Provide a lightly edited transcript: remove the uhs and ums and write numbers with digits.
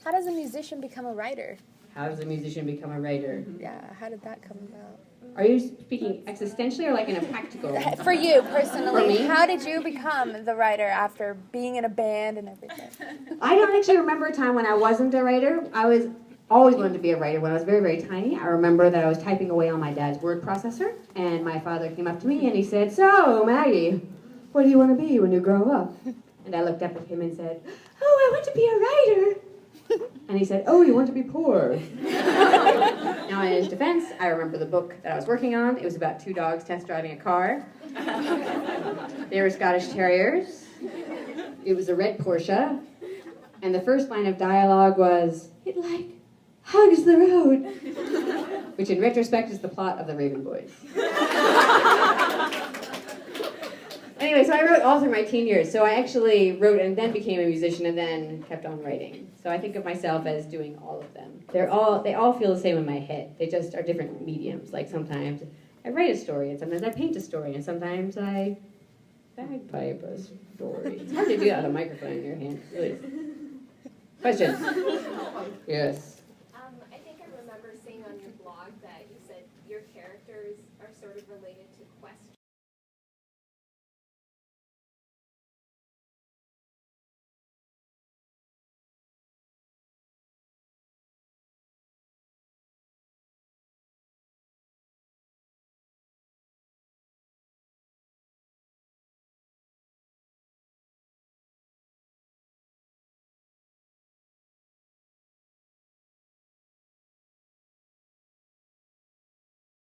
How does a musician become a writer? How does a musician become a writer? Yeah, how did that come about? Are you speaking existentially or like in a practical? For you, personally, For me? how did you become the writer after being in a band and everything? I don't actually remember a time when I wasn't a writer. I was always wanted to be a writer when I was very, very tiny. I remember that I was typing away on my dad's word processor, and my father came up to me and he said, "So, Maggie, what do you want to be when you grow up?" And I looked up at him and said, "Oh, I want to be a writer." And he said, "Oh, you want to be poor." Now, in his defense, I remember the book that I was working on. It was about two dogs test driving a car. They were Scottish Terriers. It was a red Porsche. And the first line of dialogue was, "It like hugs the road," which in retrospect is the plot of the Raven Boys. Anyway, so I wrote all through my teen years. So I actually wrote and then became a musician and then kept on writing. So I think of myself as doing all of them. They all feel the same in my head. They just are different mediums. Like sometimes I write a story and sometimes I paint a story and sometimes I bagpipe a story. It's hard to do that with a microphone in your hand. It really is. Question? Yes. I think I remember seeing on your blog that you said your characters are sort of related to questions.